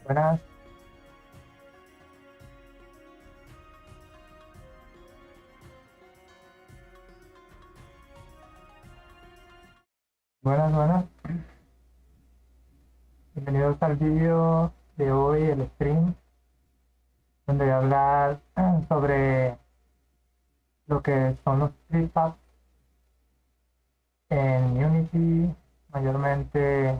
Buenas, buenas. Bienvenidos al vídeo de hoy, el stream, donde voy a hablar sobre lo que son los prefabs en Unity, mayormente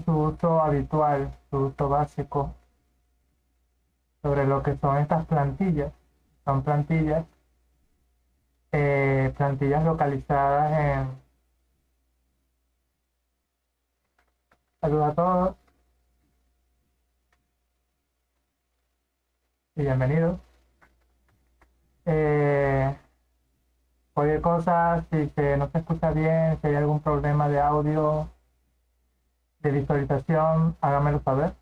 su uso habitual, su uso básico, sobre lo que son estas plantillas. Son plantillas localizadas en... Saludos a todos y bienvenidos. Cualquier cosa, no se escucha bien, si hay algún problema de audio, de visualización, háganmelo saber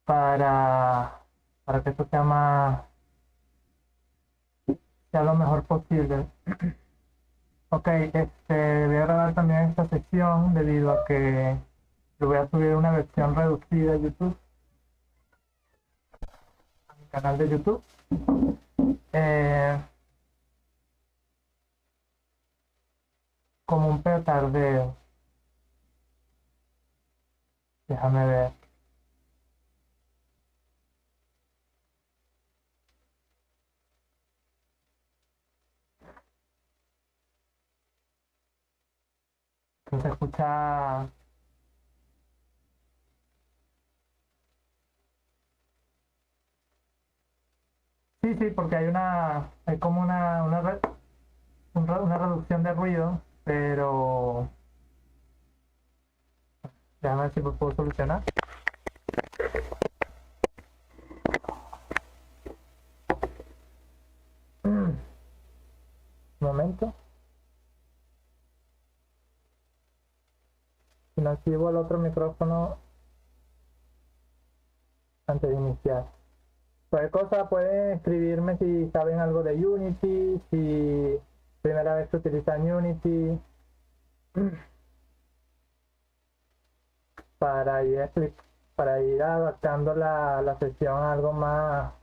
para, para que esto sea lo mejor posible. Ok, voy a grabar también esta sección debido a que yo voy a subir una versión reducida a YouTube, a mi canal de YouTube. Como un petardeo. Déjame ver. Se escucha. Sí, porque hay como una reducción de ruido, pero déjame ver si lo puedo solucionar. Un momento. Si no activo el otro micrófono antes de iniciar. Cualquier cosa pueden escribirme si saben algo de Unity, si primera vez que utilizan Unity, para ir adaptando la sesión a algo más.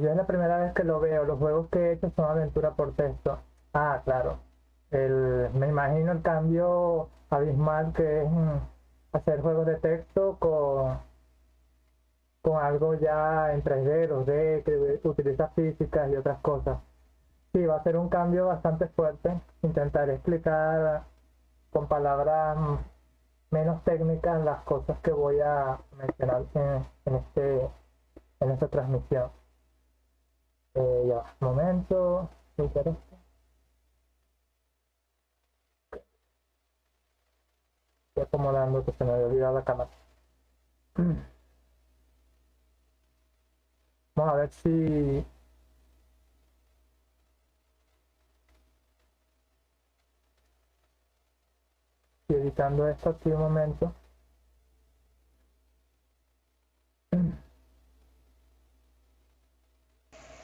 Yo es la primera vez que lo veo. Los juegos que he hecho son aventura por texto. Ah, claro. Me imagino el cambio abismal que es hacer juegos de texto con algo ya en 3D, 2D, que utiliza físicas y otras cosas. Sí, va a ser un cambio bastante fuerte. Intentaré explicar con palabras menos técnicas las cosas que voy a mencionar en esta transmisión. Ya, un momento. Estoy acomodando que se me había olvidado la cámara. Vamos a ver si editando esto aquí un momento.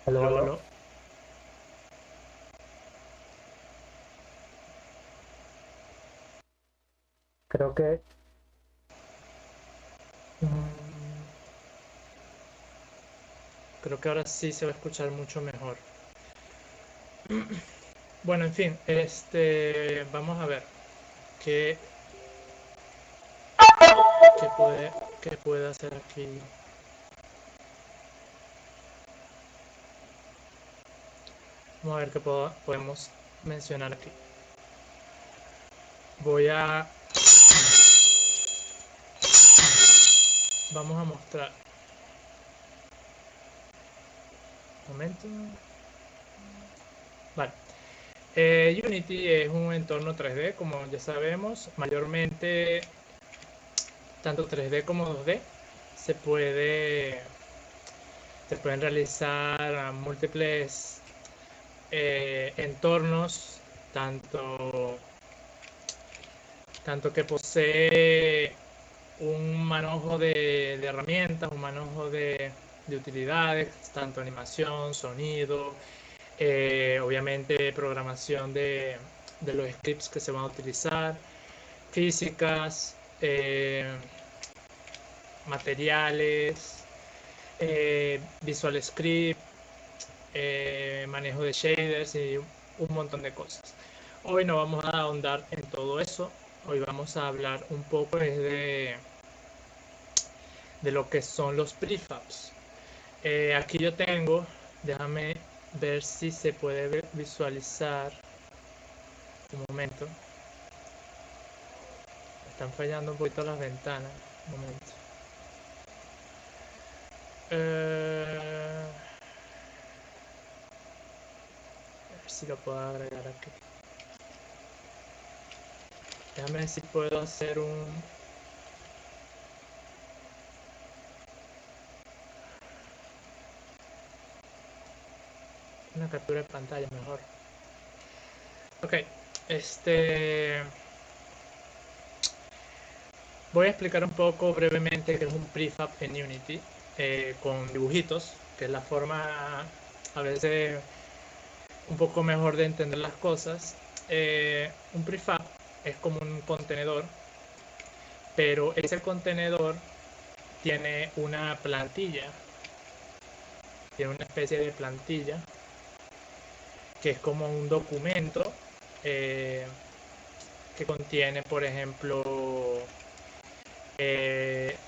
Aló. Creo que Creo que ahora sí se va a escuchar mucho mejor. Bueno, en fin, vamos a ver qué puede hacer aquí. Vamos a ver qué podemos mencionar aquí. Vamos a mostrar. Un momento. Vale. Unity es un entorno 3D, como ya sabemos, mayormente tanto 3D como 2D. Se puede, se pueden realizar múltiples entornos, tanto que posee un manojo de herramientas, un manojo de utilidades, tanto animación, sonido, obviamente programación de los scripts que se van a utilizar, físicas, materiales, Visual Script, manejo de shaders y un montón de cosas. Hoy no vamos a ahondar en todo eso. Hoy vamos a hablar un poco de lo que son los prefabs. Aquí yo tengo, déjame ver si se puede visualizar. Un momento. Están fallando un poquito las ventanas. Un momento. A ver si lo puedo agregar aquí. Déjame ver si puedo hacer una captura de pantalla mejor. Ok, voy a explicar un poco brevemente qué es un prefab en Unity, con dibujitos, que es la forma a veces un poco mejor de entender las cosas. Un prefab es como un contenedor, pero ese contenedor tiene una plantilla, tiene una especie de plantilla que es como un documento eh, que contiene, por ejemplo,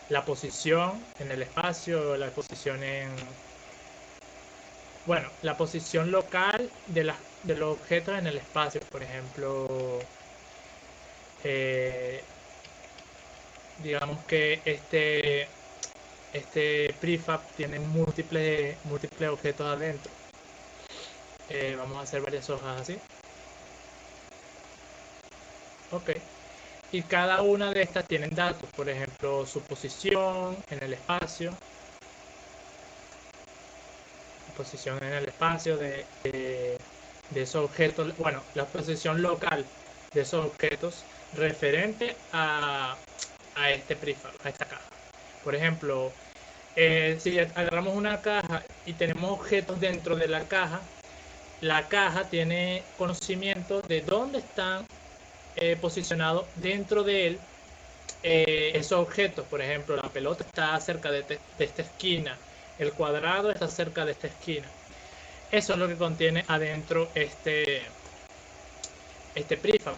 la posición en el espacio, la posición bueno, la posición local de los objetos en el espacio, por ejemplo, eh, digamos que este prefab tiene múltiples objetos adentro. Vamos a hacer varias hojas así. Ok. Y cada una de estas tienen datos, por ejemplo, su posición en el espacio, de esos objetos, bueno, la posición local de esos objetos referente a este prefab, a esta caja. Por ejemplo, si agarramos una caja y tenemos objetos dentro de la caja tiene conocimiento de dónde están posicionados dentro de él esos objetos. Por ejemplo, la pelota está cerca de esta esquina, el cuadrado está cerca de esta esquina. Eso es lo que contiene adentro este prefab.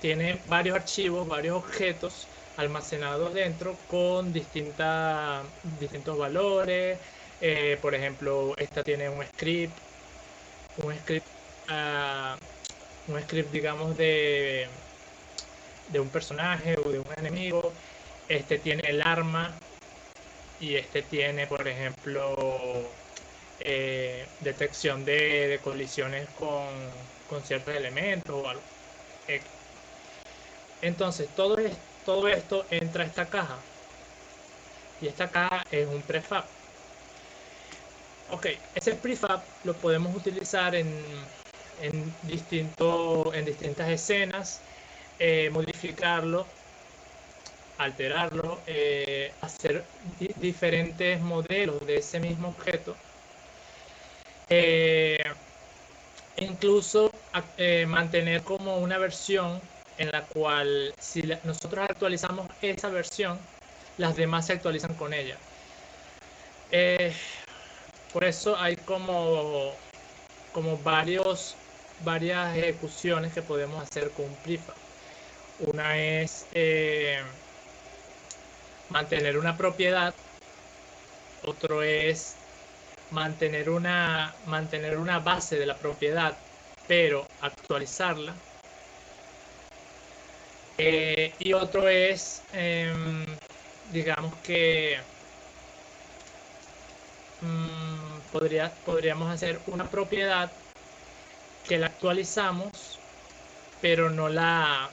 Tiene varios archivos, varios objetos almacenados dentro con distintos valores. Por ejemplo, esta tiene un script, uh, un script digamos de un personaje o de un enemigo. Este tiene el arma y este tiene, por ejemplo, detección de colisiones con ciertos elementos o algo. Entonces, todo esto entra a esta caja. Y esta caja es un prefab. Ok, ese prefab lo podemos utilizar en distintas escenas, modificarlo, alterarlo, hacer diferentes modelos de ese mismo objeto. Incluso mantener como una versión en la cual si nosotros actualizamos esa versión, las demás se actualizan con ella. Por eso hay como varias ejecuciones que podemos hacer con un prefab. Una es mantener una propiedad, otro es mantener una base de la propiedad, pero actualizarla. Y otro es, digamos que podríamos hacer una propiedad que la actualizamos, pero no la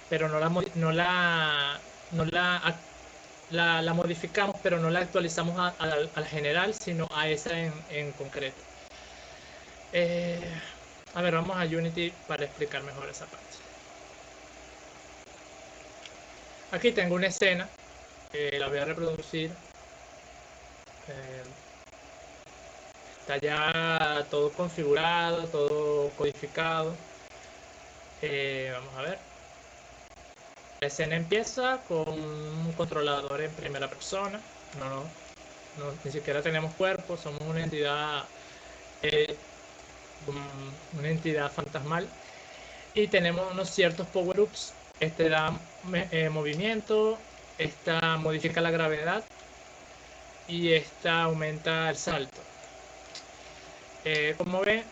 pero no la no la no la modificamos, pero no la actualizamos al general, sino a esa en concreto. A ver, vamos a Unity para explicar mejor esa parte. Aquí tengo una escena, la voy a reproducir. Está ya todo configurado, todo codificado. Vamos a ver. La escena empieza con un controlador en primera persona. Ni siquiera tenemos cuerpo, somos eh, una entidad fantasmal. Y tenemos unos ciertos power-ups. Este da movimiento, esta modifica la gravedad y esta aumenta el salto. Como ven,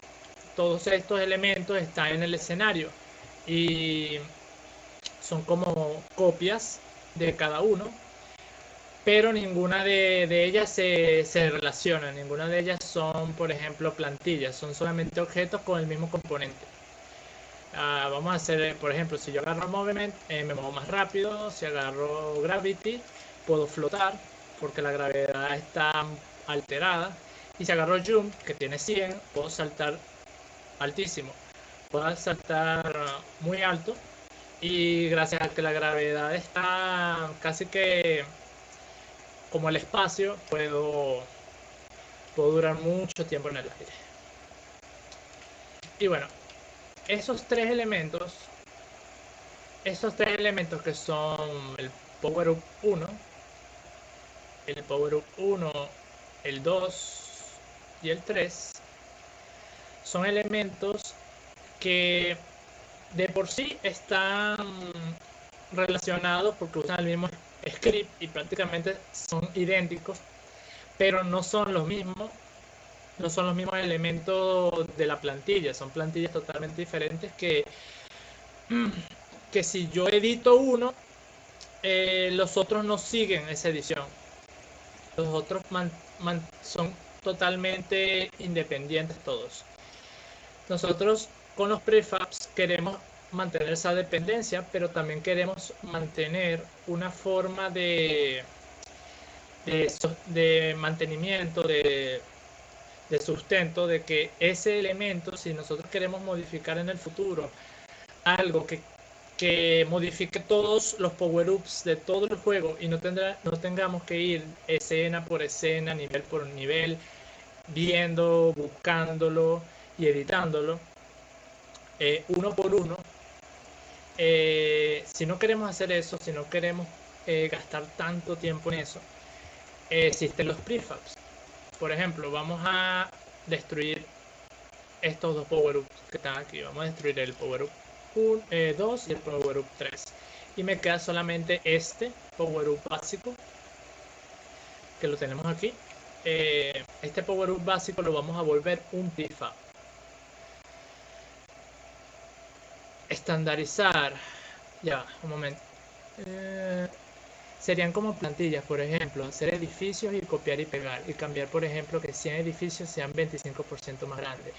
todos estos elementos están en el escenario y son como copias de cada uno, pero ninguna de ellas se relaciona, ninguna de ellas son, por ejemplo, plantillas, son solamente objetos con el mismo componente. Vamos a hacer, por ejemplo, si yo agarro Movement, me muevo más rápido. Si agarro Gravity, puedo flotar porque la gravedad está alterada. Y si agarro Jump, que tiene 100, puedo saltar altísimo. Puedo saltar muy alto. Y gracias a que la gravedad está casi que como el espacio, puedo durar mucho tiempo en el aire. Y bueno, esos tres elementos que son el Power Up 1, el Power Up 1, el 2 y el 3, son elementos que de por sí están relacionados porque usan el mismo script y prácticamente son idénticos, pero no son los mismos elementos de la plantilla, son plantillas totalmente diferentes que si yo edito uno, los otros no siguen esa edición. Los otros son totalmente independientes todos. Nosotros con los prefabs queremos mantener esa dependencia, pero también queremos mantener una forma de mantenimiento, de sustento, de que ese elemento, si nosotros queremos modificar en el futuro algo que modifique todos los power-ups de todo el juego y no tengamos que ir escena por escena, nivel por nivel, viendo, buscándolo y editándolo uno por uno. Si no queremos hacer eso, si no queremos gastar tanto tiempo en eso, existen los prefabs. Por ejemplo, vamos a destruir estos dos power-ups que están aquí. Vamos a destruir el power-up 2 y el power-up 3. Y me queda solamente este power-up básico, que lo tenemos aquí. Este power-up básico lo vamos a volver un prefab. Estandarizar. Ya, un momento. Serían como plantillas, por ejemplo, hacer edificios y copiar y pegar. Y cambiar, por ejemplo, que 100 edificios sean 25% más grandes.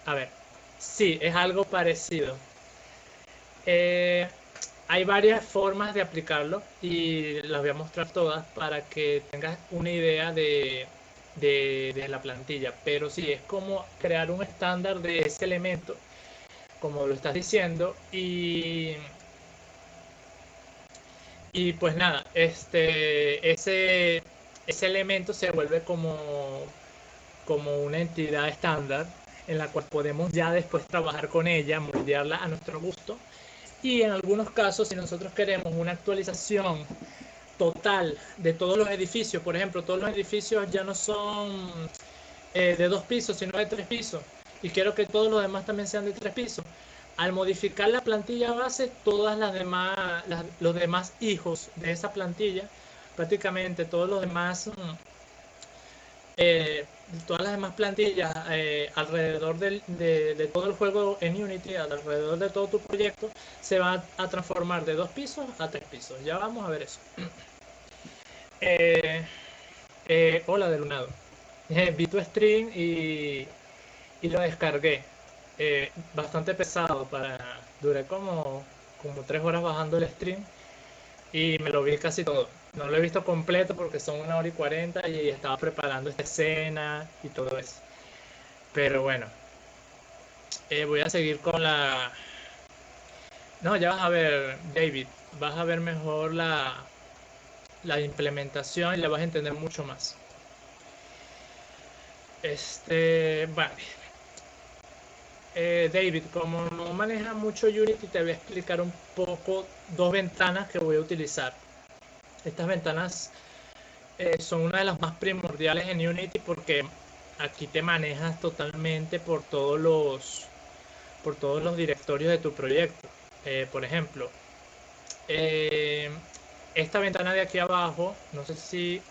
A ver, sí, es algo parecido. Hay varias formas de aplicarlo y las voy a mostrar todas para que tengas una idea de la plantilla. Pero sí, es como crear un estándar de ese elemento, como lo estás diciendo, y pues nada, ese elemento se vuelve como una entidad estándar en la cual podemos ya después trabajar con ella, moldearla a nuestro gusto. Y en algunos casos, si nosotros queremos una actualización total de todos los edificios, por ejemplo, todos los edificios ya no son de 2 pisos, sino de 3 pisos, y quiero que todos los demás también sean de 3 pisos. Al modificar la plantilla base, todas las demás, los demás hijos de esa plantilla, prácticamente todos los demás todas las demás plantillas alrededor de todo el juego en Unity, alrededor de todo tu proyecto, se va a transformar de 2 pisos a 3 pisos. Ya vamos a ver eso. Hola, Delunado. Vi tu stream y lo descargué. Bastante pesado duré como 3 horas bajando el stream y me lo vi casi todo. No lo he visto completo porque son 1 hora y 40 y estaba preparando esta escena y todo eso. Pero bueno, voy a seguir con la... No, ya vas a ver, David, vas a ver mejor la implementación y la vas a entender mucho más. Vale. David, como no maneja mucho Unity, te voy a explicar un poco dos ventanas que voy a utilizar. Estas ventanas son una de las más primordiales en Unity porque aquí te manejas totalmente por todos los directorios de tu proyecto. Por ejemplo, eh, esta ventana de aquí abajo, no sé si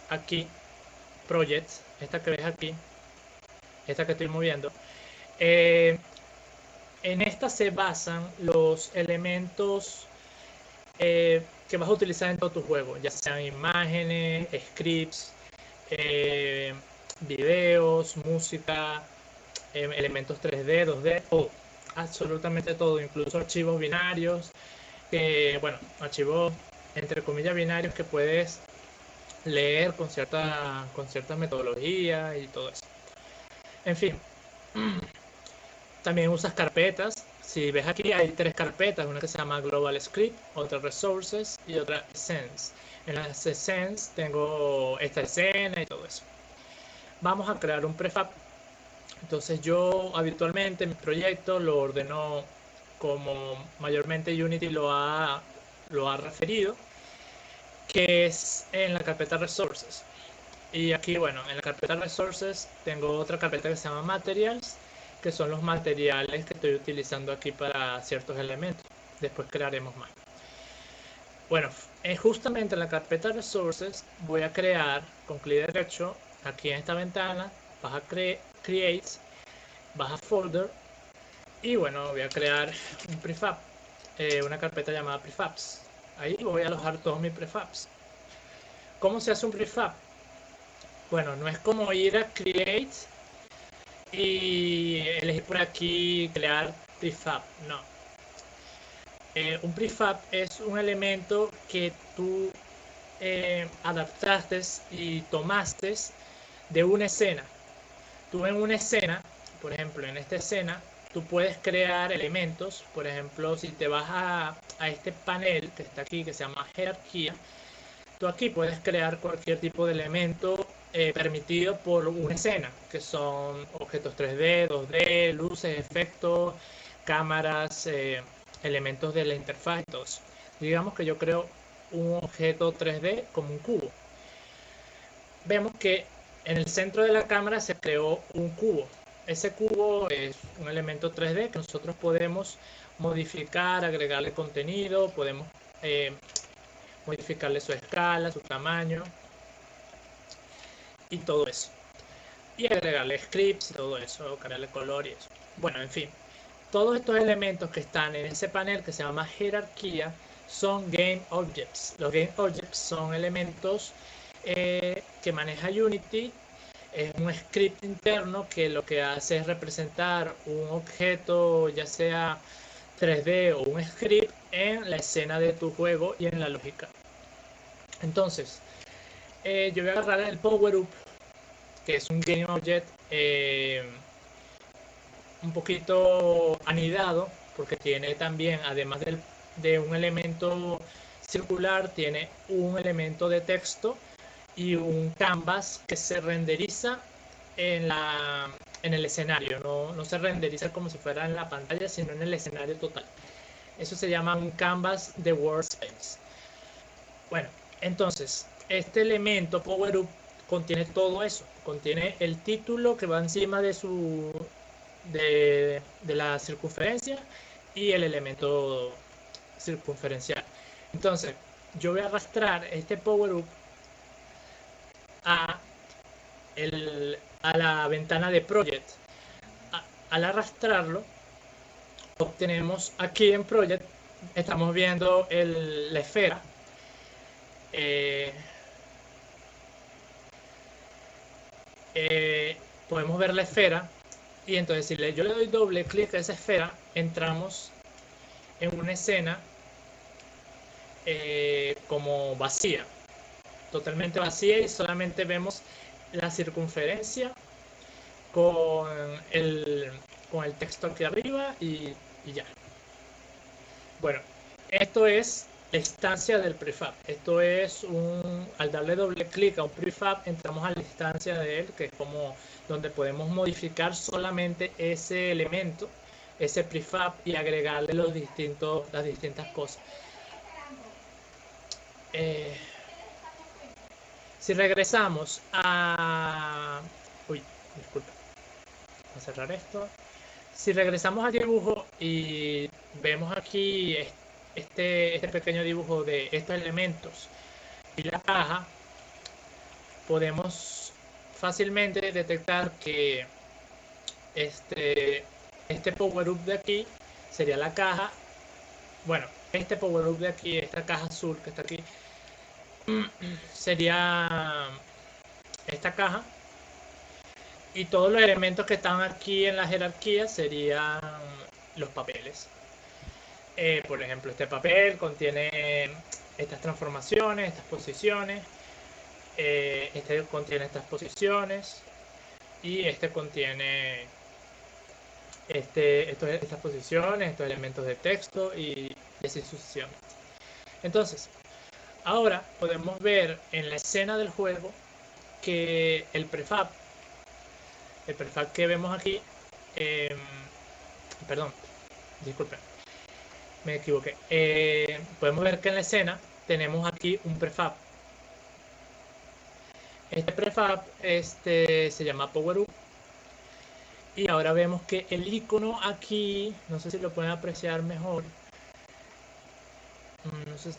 aquí, Projects, esta que ves aquí, esta que estoy moviendo, eh, en esta se basan los elementos que vas a utilizar en todo tu juego, ya sean imágenes, scripts, eh, videos, música, elementos 3D, 2D, todo, absolutamente todo, incluso archivos binarios, bueno, archivos entre comillas binarios que puedes leer con ciertas metodologías y todo eso. En fin, también usas carpetas. Si ves aquí hay tres carpetas, una que se llama Global Script, otra Resources y otra Essence. En las Essence tengo esta escena y todo eso. Vamos a crear un prefab. Entonces yo habitualmente mi proyecto lo ordeno como mayormente Unity lo ha referido, que es en la carpeta Resources. Y aquí, bueno, en la carpeta Resources tengo otra carpeta que se llama Materials, que son los materiales que estoy utilizando aquí para ciertos elementos. Después crearemos más. Bueno, justamente en la carpeta Resources voy a crear con clic derecho, aquí en esta ventana, vas a Create, vas a Folder, y bueno, voy a crear un prefab, una carpeta llamada prefabs. Ahí voy a alojar todos mis prefabs. ¿Cómo se hace un prefab? Bueno, no es como ir a Create y elegir por aquí crear prefab, no. Un prefab es un elemento que tú adaptaste y tomaste de una escena. Tú en una escena, por ejemplo, en esta escena, tú puedes crear elementos. Por ejemplo, si te vas a este panel que está aquí, que se llama jerarquía, tú aquí puedes crear cualquier tipo de elemento permitido por una escena, que son objetos 3D, 2D, luces, efectos, cámaras, elementos de la interfaz y todo eso. Digamos que yo creo un objeto 3D como un cubo. Vemos que en el centro de la cámara se creó un cubo. Ese cubo es un elemento 3D que nosotros podemos modificar, agregarle contenido, podemos eh, modificarle su escala, su tamaño y todo eso. Y agregarle scripts y todo eso, cambiarle color y eso. Bueno, en fin, todos estos elementos que están en ese panel que se llama jerarquía son Game Objects. Los Game Objects son elementos que maneja Unity. Es un script interno que lo que hace es representar un objeto, ya sea 3D o un script, en la escena de tu juego y en la lógica. Entonces, yo voy a agarrar el Power Up, que es un Game Object un poquito anidado, porque tiene también, además de un elemento circular, tiene un elemento de texto y un canvas que se renderiza en el escenario. No se renderiza como si fuera en la pantalla, sino en el escenario total. Eso se llama un canvas de workspace. Bueno, entonces, este elemento Power Up contiene todo eso. Contiene el título que va encima de la circunferencia y el elemento circunferencial. Entonces, yo voy a arrastrar este Power Up a, a la ventana de Project. Al arrastrarlo, obtenemos aquí en Project, estamos viendo la esfera. podemos ver la esfera y entonces si yo le doy doble clic a esa esfera, entramos en una escena como vacía, totalmente vacía, y solamente vemos la circunferencia con el, con el texto aquí arriba y ya. Bueno, esto es la instancia del prefab. Esto es al darle doble clic a un prefab, entramos a la instancia de él, que es como donde podemos modificar solamente ese elemento, ese prefab, y agregarle las distintas cosas. Si regresamos a... Uy, disculpa. Voy a cerrar esto. Si regresamos al dibujo y vemos aquí este pequeño dibujo de estos elementos y la caja, podemos fácilmente detectar que este power up de aquí sería la caja. Bueno, este power up de aquí, esta caja azul que está aquí, sería esta caja, y todos los elementos que están aquí en la jerarquía serían los papeles. Por ejemplo, este papel contiene estas transformaciones, estas posiciones, este contiene estas posiciones, y este contiene estas posiciones, estos elementos de texto, y así sucesivamente. Entonces, ahora podemos ver en la escena del juego que el prefab que vemos aquí, perdón, disculpen, me equivoqué. Podemos ver que en la escena tenemos aquí un prefab. Este prefab se llama Power Up. Y ahora vemos que el icono aquí, no sé si lo pueden apreciar mejor, no sé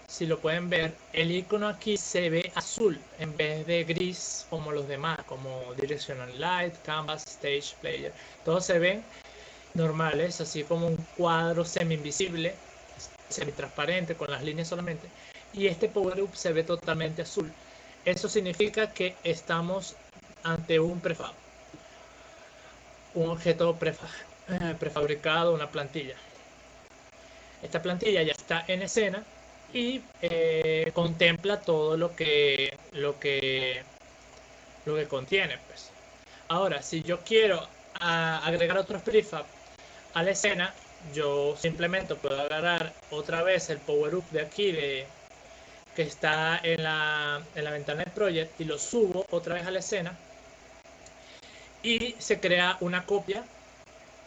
si lo pueden ver, el icono aquí se ve azul en vez de gris como los demás, como Directional Light, Canvas, Stage, Player. Todos se ven normales, así como un cuadro semi-invisible, semi-transparente, con las líneas solamente. Y este Power Up se ve totalmente azul. Eso significa que estamos ante un prefab, un objeto prefabricado, una plantilla. Esta plantilla ya está en escena y contempla todo lo que contiene, pues. Ahora, si yo quiero agregar otros prefab a la escena, yo simplemente puedo agarrar otra vez el power up de aquí que está en la ventana de project, y lo subo otra vez a la escena, y se crea una copia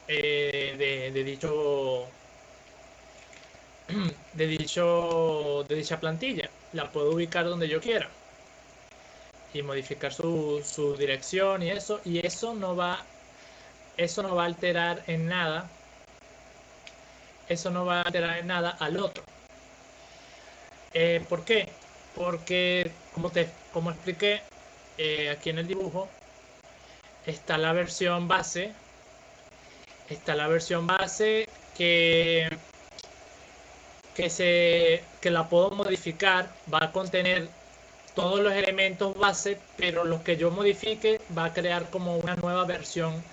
de dicha plantilla. La puedo ubicar donde yo quiera y modificar su dirección y eso no va a alterar en nada, al otro. ¿Por qué? Porque como expliqué, aquí en el dibujo está la versión base que la puedo modificar. Va a contener todos los elementos base, pero los que yo modifique va a crear como una nueva versión.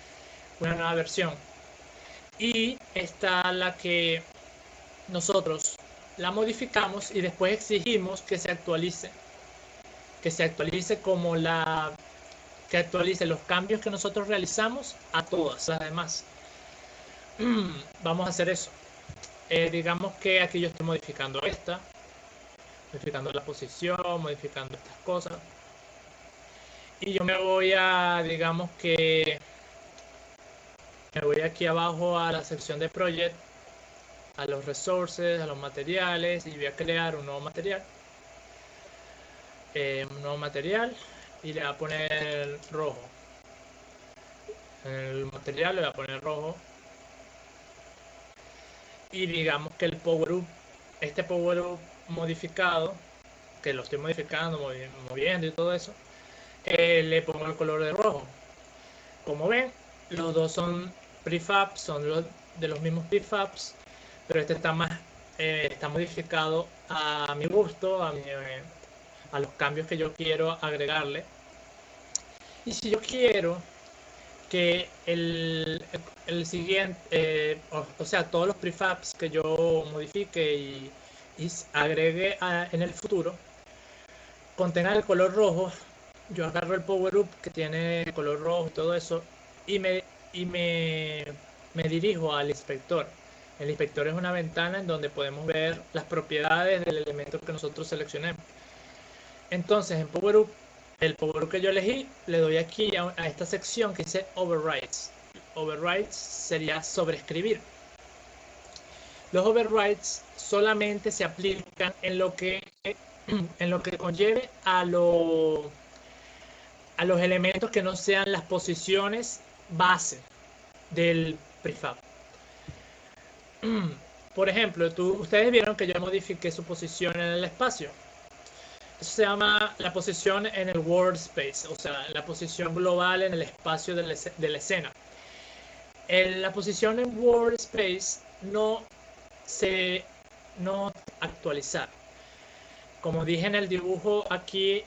Y está la que nosotros la modificamos y después exigimos que se actualice como que actualice los cambios que nosotros realizamos a todas las demás. Vamos a hacer eso. Digamos que aquí yo estoy modificando la posición, modificando estas cosas, y yo me voy aquí abajo a la sección de project, a los resources, a los materiales, y voy a crear un nuevo material, y le voy a poner rojo. En el material le voy a poner rojo, y digamos que este power up modificado, que lo estoy modificando, moviendo y todo eso, le pongo el color de rojo. Como ven, los dos son prefabs, son de los mismos prefabs, pero este está modificado a mi gusto, a los cambios que yo quiero agregarle. Y si yo quiero que el siguiente, o sea, todos los prefabs que yo modifique y agregue en el futuro, contengan el color rojo, yo agarro el power up que tiene color rojo y todo eso y me dirijo al inspector. El inspector es una ventana en donde podemos ver las propiedades del elemento que nosotros seleccionemos. Entonces en power up, el power up que yo elegí, le doy aquí a esta sección que dice overrides. Overrides sería sobreescribir. Los overrides solamente se aplican en lo que conlleve a los elementos que no sean las posiciones base del prefab. Por ejemplo, ustedes vieron que yo modifiqué su posición en el espacio. Eso se llama la posición en el world space, o sea, la posición global en el espacio de la escena. La posición en world space no actualizar. Como dije en el dibujo aquí,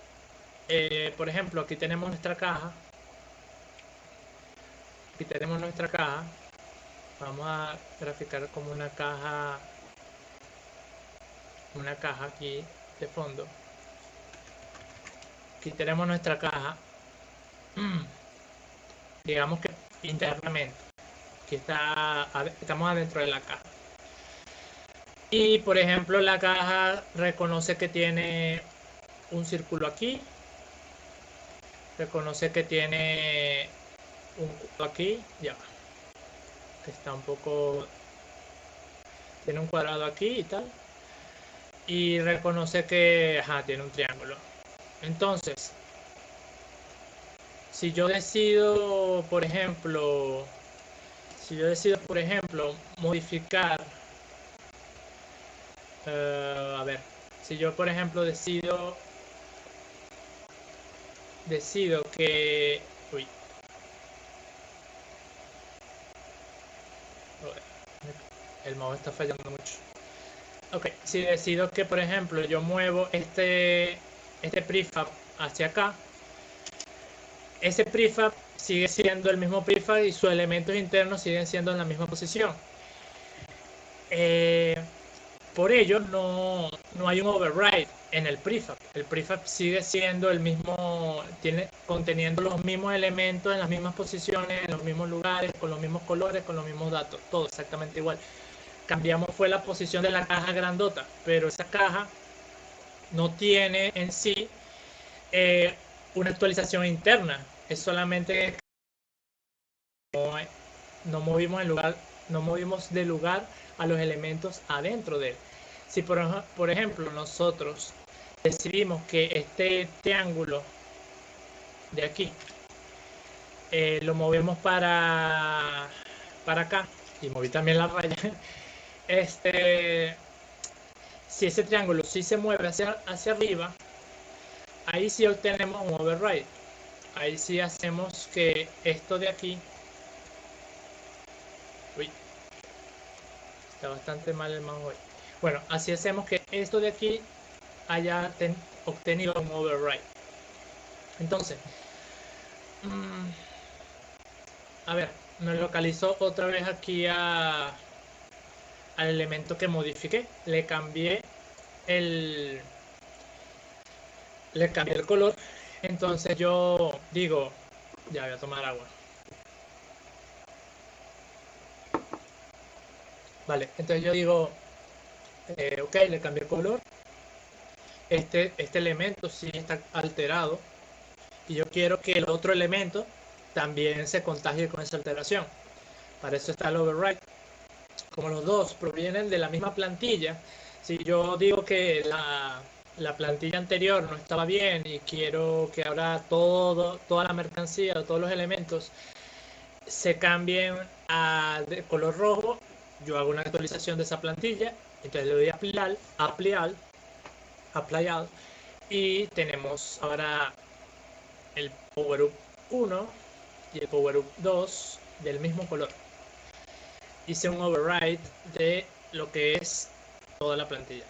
por ejemplo, aquí tenemos nuestra caja. Aquí tenemos nuestra caja. Vamos a graficar como una caja aquí de fondo. Aquí tenemos nuestra caja. Digamos que internamente. Aquí estamos adentro de la caja. Y por ejemplo, la caja reconoce que tiene un círculo aquí. Reconoce que tiene un cuadrado aquí. Ya. Que está un poco. Tiene un cuadrado aquí y tal. Y reconoce que tiene un triángulo. Entonces, si yo decido, por ejemplo, modificar, a ver, si yo por ejemplo decido que, uy, el mouse está fallando mucho. Ok, si decido que por ejemplo yo muevo este prefab hacia acá, ese prefab sigue siendo el mismo prefab y sus elementos internos siguen siendo en la misma posición. Por ello no hay un override en el prefab. El prefab sigue siendo el mismo, conteniendo los mismos elementos en las mismas posiciones, en los mismos lugares, con los mismos colores, con los mismos datos, todo exactamente igual. Cambiamos fue la posición de la caja grandota, pero esa caja no tiene en sí una actualización interna. Es solamente no movimos de lugar a los elementos adentro de él. Si por ejemplo nosotros decidimos que este triángulo de aquí lo movemos para acá, y moví también la raya, si ese triángulo sí se mueve hacia arriba, ahí sí obtenemos un override. Ahí sí hacemos que esto de aquí, uy, está bastante mal el mouse hoy. Bueno, así hacemos que esto de aquí haya obtenido un override. Entonces, a ver, me localizó otra vez aquí al elemento que modifiqué. Le cambié el color. Entonces yo digo, ya voy a tomar agua. Vale, entonces yo digo, ok, le cambié el color. Este elemento sí está alterado y yo quiero que el otro elemento también se contagie con esa alteración. Para eso está el override. Como los dos provienen de la misma plantilla, si yo digo que la plantilla anterior no estaba bien y quiero que ahora toda la mercancía, todos los elementos se cambien de color rojo, yo hago una actualización de esa plantilla, entonces le doy apply all, y tenemos ahora el power up 1 y el power up 2 del mismo color. Hice un override de lo que es toda la plantilla.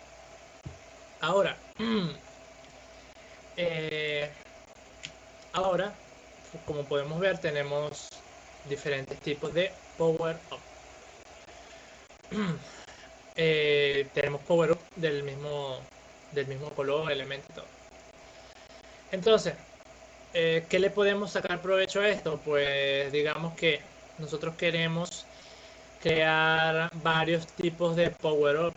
Ahora, como podemos ver, tenemos diferentes tipos de power up. Tenemos power up del mismo color, elemento y todo. Entonces, ¿qué le podemos sacar provecho a esto? Pues digamos que nosotros queremos crear varios tipos de power up.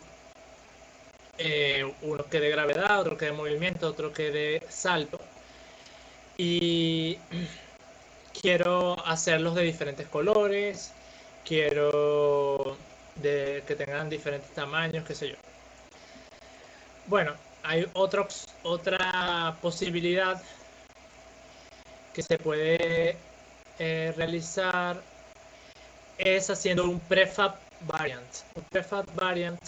Uno que de gravedad, otro que de movimiento, otro que de salto. Y quiero hacerlos de diferentes colores, quiero que tengan diferentes tamaños, qué sé yo. Bueno, hay otra posibilidad que se puede realizar, es haciendo un prefab variant. Un prefab variant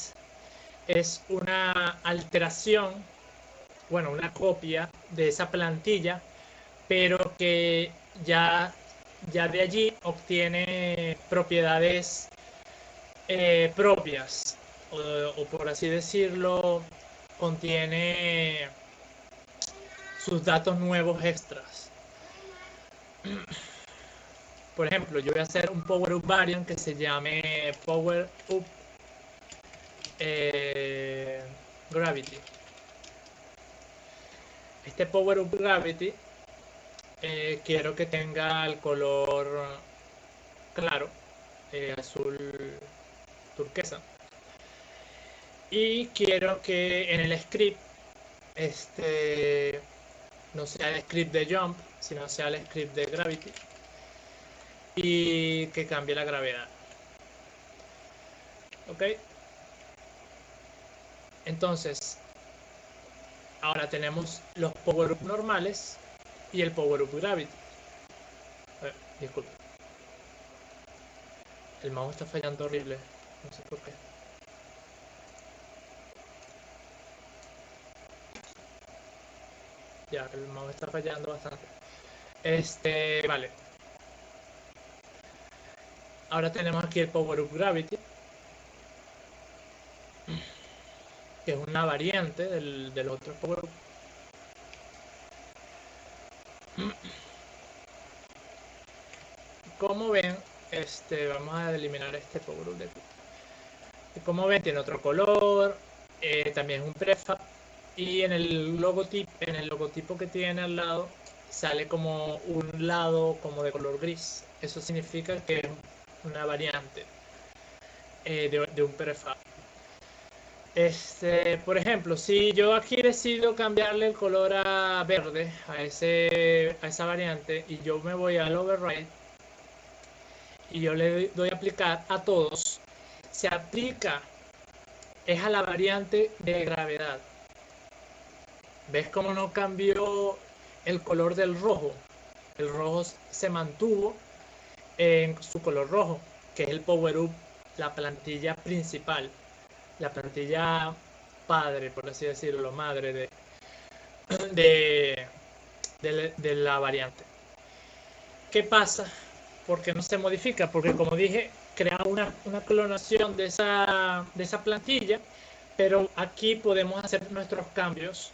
es una alteración, bueno, una copia de esa plantilla, pero que ya de allí obtiene propiedades propias, o por así decirlo, contiene sus datos nuevos extras. Por ejemplo, yo voy a hacer un Power Up Variant que se llame Power Up Gravity. Este Power Up Gravity quiero que tenga el color claro, azul turquesa. Y quiero que en el script no sea el script de jump, sino sea el script de gravity, y que cambie la gravedad. Ok, entonces ahora tenemos los power up normales y el power up gravity. Disculpe, el mouse está fallando horrible, no sé por qué. Ya, el mouse está fallando bastante. Vale. Ahora tenemos aquí el Power Up Gravity, que es una variante del otro Power Up. Como ven, vamos a eliminar este Power Up de aquí. Como ven, tiene otro color, también es un prefab, y en el logotipo que tiene al lado sale como un lado como de color gris. Eso significa que es una variante de un prefab. Por ejemplo, si yo aquí decido cambiarle el color a verde a esa variante, y yo me voy al override y yo le doy a aplicar a todos, se aplica es a la variante de gravedad. ¿Ves cómo no cambió el color del rojo? El rojo se mantuvo en su color rojo, que es el power up, la plantilla principal, la plantilla padre, por así decirlo, madre de la variante. ¿Qué pasa? Porque no se modifica, porque como dije, crea una clonación de esa plantilla, pero aquí podemos hacer nuestros cambios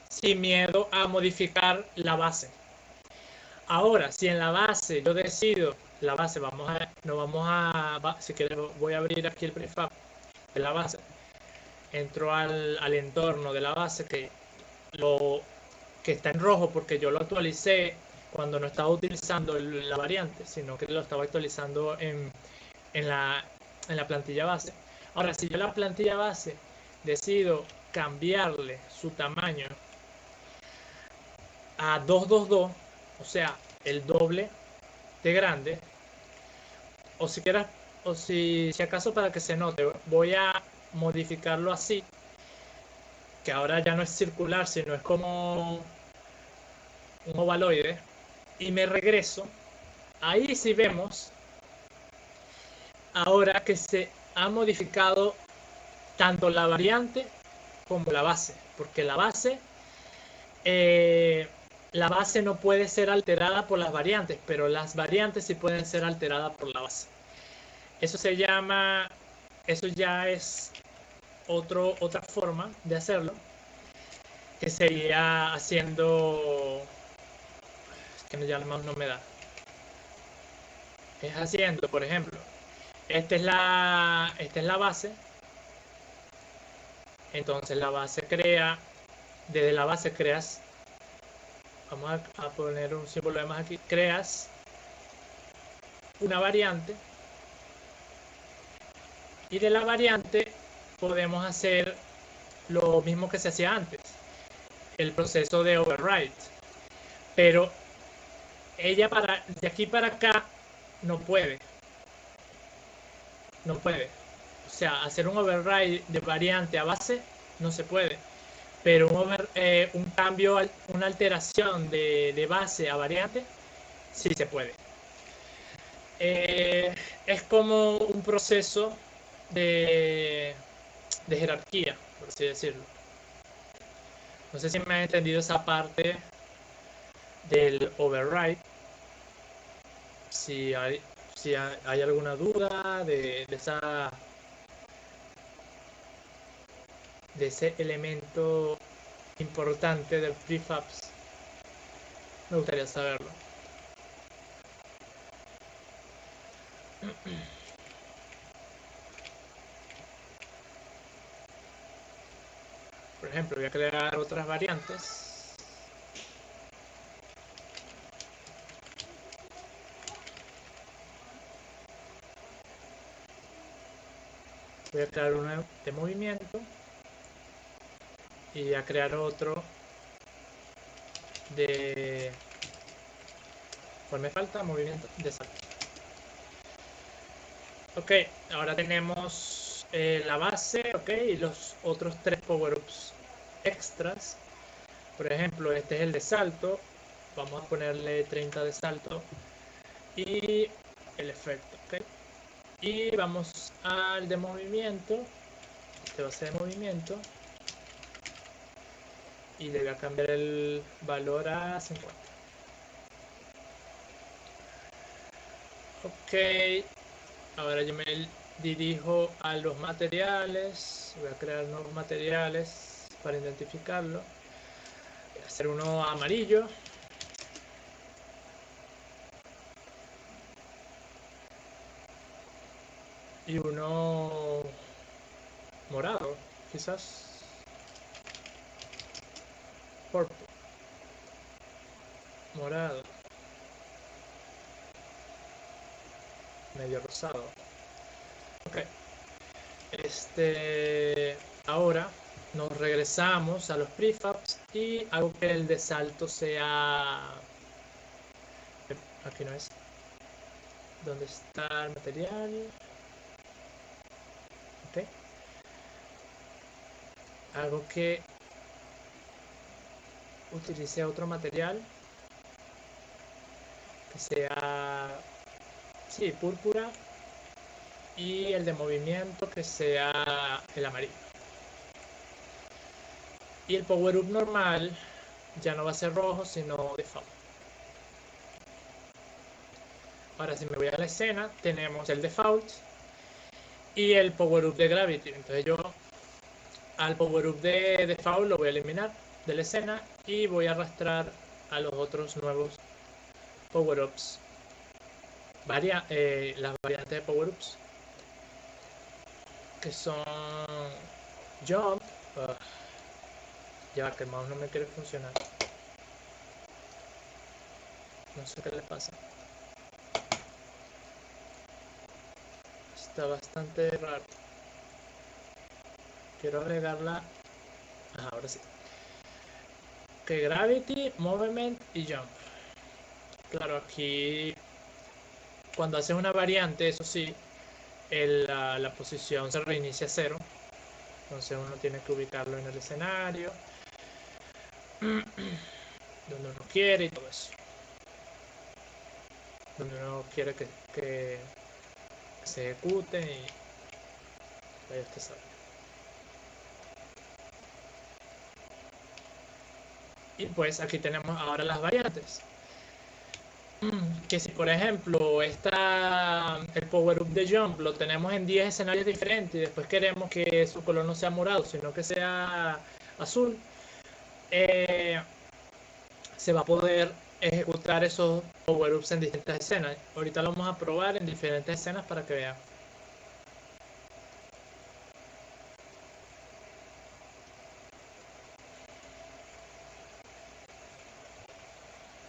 sin miedo a modificar la base. Ahora, si en la base yo decido, la base, si quieres voy a abrir aquí el prefab de la base, entro al entorno de la base que está en rojo porque yo lo actualicé cuando no estaba utilizando la variante, sino que lo estaba actualizando en la plantilla base. Ahora, si yo la plantilla base decido cambiarle su tamaño a 222, o sea, el doble de grande, o si quieras, o si acaso para que se note, voy a modificarlo así, que ahora ya no es circular, sino es como un ovaloide, y me regreso. Ahí sí vemos ahora que se ha modificado tanto la variante como la base, porque la base no puede ser alterada por las variantes, pero las variantes sí pueden ser alteradas por la base. Eso ya es otra forma de hacerlo, que sería haciendo, que ya el mouse no me da. Es haciendo, por ejemplo, esta es la base. Entonces la base crea, desde la base creas, vamos a poner un símbolo de más aquí, creas una variante, y de la variante podemos hacer lo mismo que se hacía antes, el proceso de override, pero ella de aquí para acá no puede, o sea, hacer un override de variante a base no se puede, pero un cambio, una alteración de base a variante sí se puede. Es como un proceso de jerarquía, por así decirlo. No sé si me han entendido esa parte del override. Si hay alguna duda de ese elemento importante del prefabs, me gustaría saberlo. Por ejemplo, voy a crear otras variantes. Voy a crear uno de movimiento y a crear otro de... ¿Cuál me falta? Movimiento de salto. Ok, ahora tenemos la base, ok, y los otros 3 power-ups extras. Por ejemplo, este es el de salto. Vamos a ponerle 30 de salto. Y el efecto, ok. Y vamos al de movimiento. Este va a ser de movimiento. Y le voy a cambiar el valor a 50. Ok, ahora yo me dirijo a los materiales. Voy a crear nuevos materiales para identificarlo. Voy a hacer uno amarillo. Y uno morado, quizás. Purple. Morado. Medio rosado. Ok. Ahora nos regresamos a los prefabs y hago que el de salto sea... Aquí no es. ¿Dónde está el material? Ok. Hago que utilice otro material que sea... Sí, púrpura. Y el de movimiento que sea el amarillo. Y el power up normal ya no va a ser rojo, sino default. Ahora si me voy a la escena, tenemos el default y el power up de gravity. Entonces yo al power up de default lo voy a eliminar de la escena y voy a arrastrar a los otros nuevos power ups. Las variantes de power ups que son jump. Ya que el mouse no me quiere funcionar. No sé qué le pasa. Está bastante raro. Quiero agregarla. Ahora sí. Que gravity, movement y jump. Claro, aquí cuando haces una variante, eso sí, la posición se reinicia a 0. Entonces uno tiene que ubicarlo en el escenario donde uno quiere y todo eso. Donde uno quiere que se ejecute y ahí usted sabe. Y pues aquí tenemos ahora las variantes. Que si por ejemplo el power up de jump lo tenemos en 10 escenarios diferentes y después queremos que su color no sea morado sino que sea azul, se va a poder ejecutar esos power-ups en distintas escenas. Ahorita lo vamos a probar en diferentes escenas para que vean.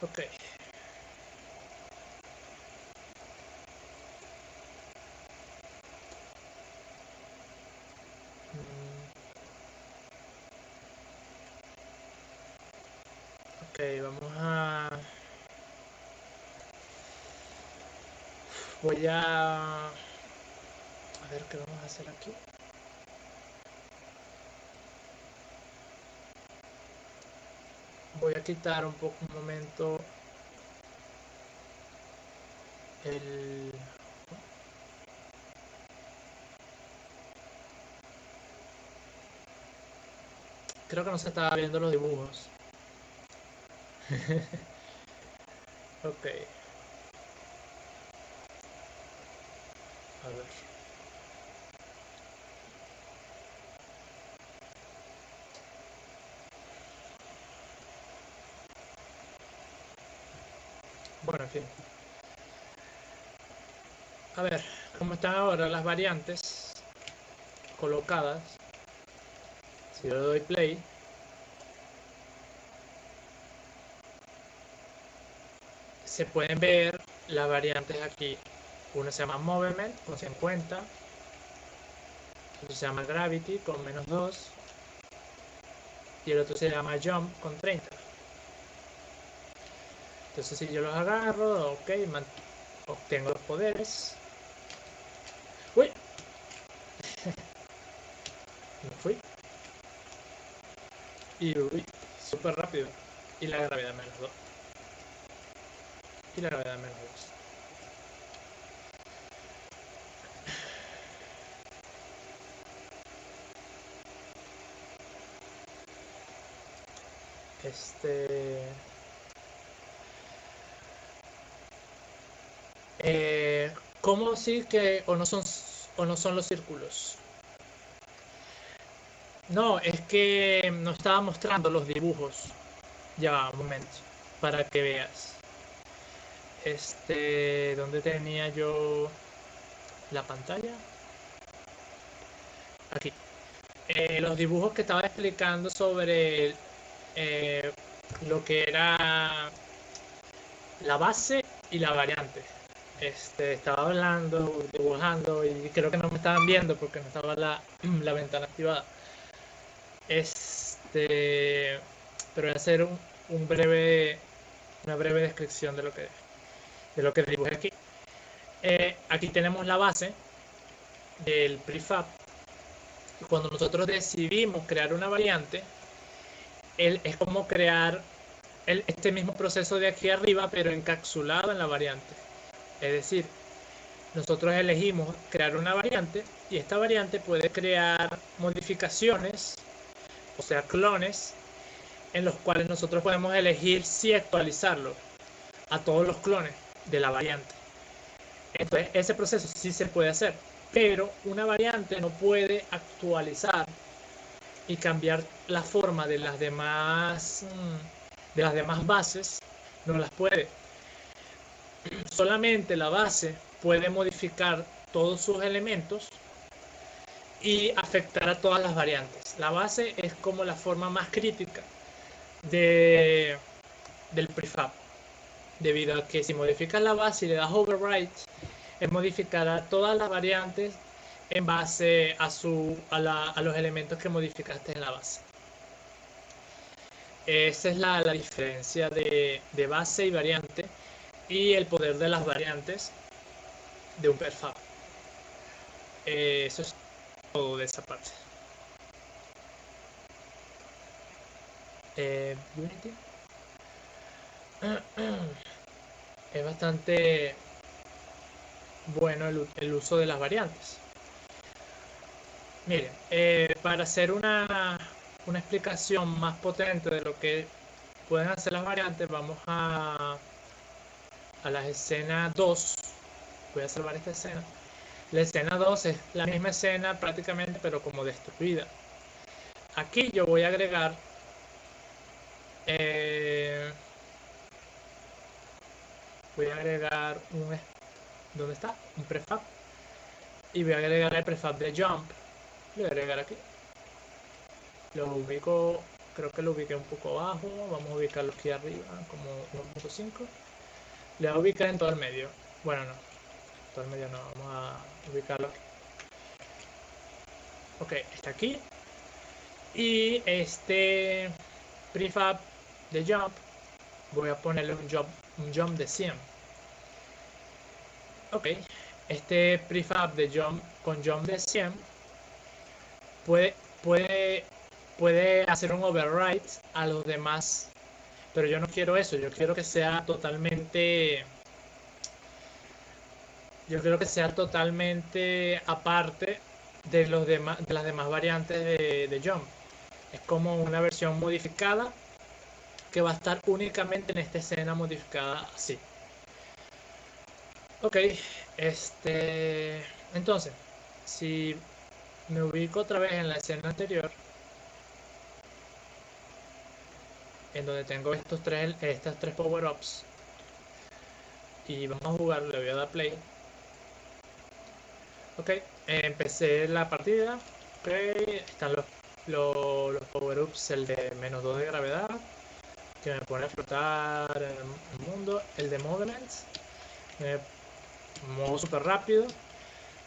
Ok. Ok, vamos a... Voy a... A ver qué vamos a hacer aquí. Voy a quitar un poco un momento el... Creo que no se estaba viendo los dibujos. Ok. A ver. Bueno, en fin. A ver, cómo están ahora las variantes colocadas. Si yo le doy play, se pueden ver las variantes aquí. Una se llama Movement con 50, otro se llama Gravity con -2 y el otro se llama Jump con 30. Entonces si yo los agarro, ok, obtengo los poderes. ¡Uy! Me fui. Y uy, súper rápido. Y la gravedad -2. Y la gravedad -2. ¿Cómo sí que o no son los círculos? No, es que no estaba mostrando los dibujos. Ya va, un momento, para que veas. ¿Dónde tenía yo la pantalla? Aquí. Los dibujos que estaba explicando sobre eh, lo que era la base y la variante. Estaba hablando, dibujando y creo que no me estaban viendo porque no estaba la ventana activada. Pero voy a hacer una breve descripción de lo que dibujé aquí. Aquí tenemos la base del prefab. Cuando nosotros decidimos crear una variante, es como crear este mismo proceso de aquí arriba, pero encapsulado en la variante. Es decir, nosotros elegimos crear una variante y esta variante puede crear modificaciones, o sea, clones, en los cuales nosotros podemos elegir si actualizarlo a todos los clones de la variante. Entonces, ese proceso sí se puede hacer, pero una variante no puede actualizar y cambiar la forma de las demás bases, no las puede. Solamente la base puede modificar todos sus elementos y afectar a todas las variantes. La base es como la forma más crítica del prefab, debido a que si modificas la base y le das override, es modificar a todas las variantes en base a los elementos que modificaste en la base. Esa es la diferencia de base y variante y el poder de las variantes de un prefab. Eso es todo de esa parte. Unity es bastante bueno el uso de las variantes. Miren, para hacer una explicación más potente de lo que pueden hacer las variantes, vamos a la escena 2. Voy a salvar esta escena. La escena 2 es la misma escena prácticamente, pero como destruida. Aquí yo voy a agregar voy a agregar ¿dónde está? Un prefab. Y voy a agregar el prefab de jump. Lo voy a agregar aquí. Lo ubico, creo que lo ubiqué un poco abajo. Vamos a ubicarlo aquí arriba, como 1.5. Le voy a ubicar en todo el medio. Bueno, no, todo el medio no, vamos a ubicarlo aquí. Ok, está aquí. Y este prefab de jump, voy a ponerle un jump de 100. Ok, este prefab de jump con jump de 100 puede, puede, puede hacer un override a los demás, pero yo no quiero eso. Yo quiero que sea totalmente aparte de las demás variantes de jump. Es como una versión modificada que va a estar únicamente en esta escena modificada así. Ok, entonces, si me ubico otra vez en la escena anterior, en donde tengo estas tres power-ups, y vamos a jugar, le voy a dar play. Ok, empecé la partida. Ok, están los power-ups, el de -2 de gravedad, que me pone a flotar en el mundo, el de movement, me muevo súper rápido,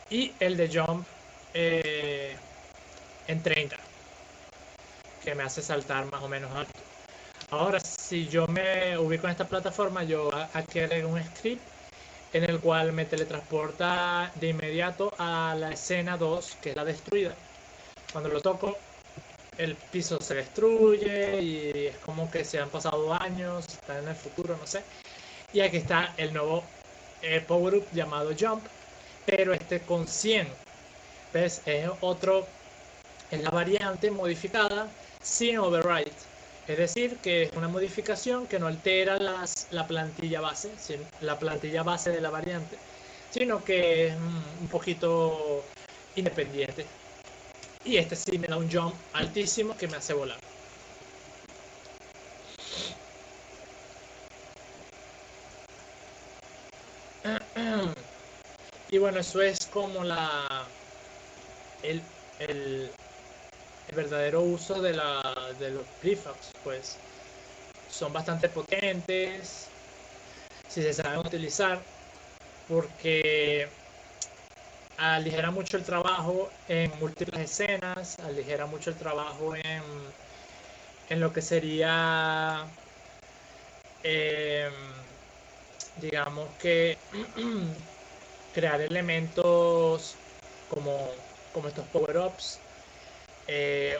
y el de jump en 30, que me hace saltar más o menos alto. Ahora, si yo me ubico en esta plataforma, yo aquí agrego un script en el cual me teletransporta de inmediato a la escena 2, que es la destruida. Cuando lo toco, el piso se destruye y es como que se han pasado años, está en el futuro, no sé. Y aquí está el nuevo power up llamado Jump, pero con 100. ¿Ves? Es la variante modificada sin override. Es decir, que es una modificación que no altera la plantilla base, la plantilla base de la variante, sino que es un poquito independiente. Y este sí me da un jump altísimo que me hace volar. Y bueno, eso es como el, el, el verdadero uso de los prefabs, pues son bastante potentes si se saben utilizar, porque aligera mucho el trabajo en múltiples escenas, aligera mucho el trabajo en lo que sería, eh, digamos que, crear elementos como, como estos power-ups,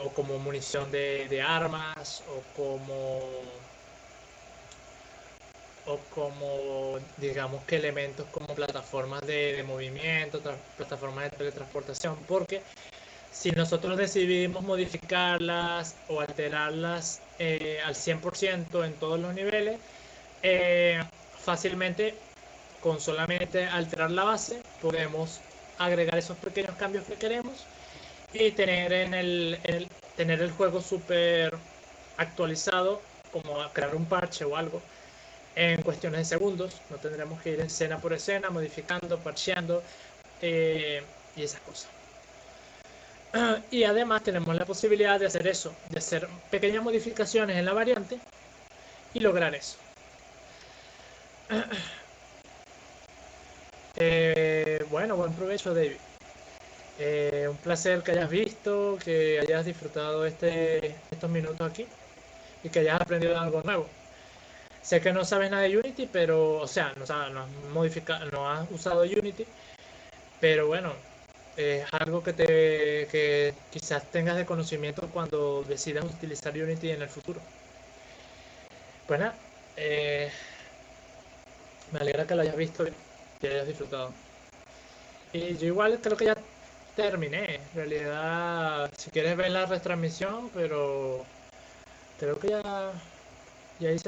o como munición de armas, o como digamos que elementos como plataformas de movimiento, plataformas de teletransportación, porque si nosotros decidimos modificarlas o alterarlas al 100% en todos los niveles, eh, fácilmente con solamente alterar la base podemos agregar esos pequeños cambios que queremos y tener el juego súper actualizado, como a crear un parche o algo en cuestiones de segundos. No tendremos que ir escena por escena modificando, parcheando, y esas cosas. Y además tenemos la posibilidad de hacer eso, de hacer pequeñas modificaciones en la variante y lograr eso. Bueno, buen provecho, David. Un placer que hayas visto, que hayas disfrutado estos minutos aquí y que hayas aprendido algo nuevo. Sé que no sabes nada de Unity, pero, o sea, no has usado Unity, pero bueno, es algo que quizás tengas de conocimiento cuando decidas utilizar Unity en el futuro. Pues nada, me alegra que lo hayas visto y que hayas disfrutado. Y yo igual creo que ya terminé. En realidad, si quieres ver la retransmisión, pero creo que ya hice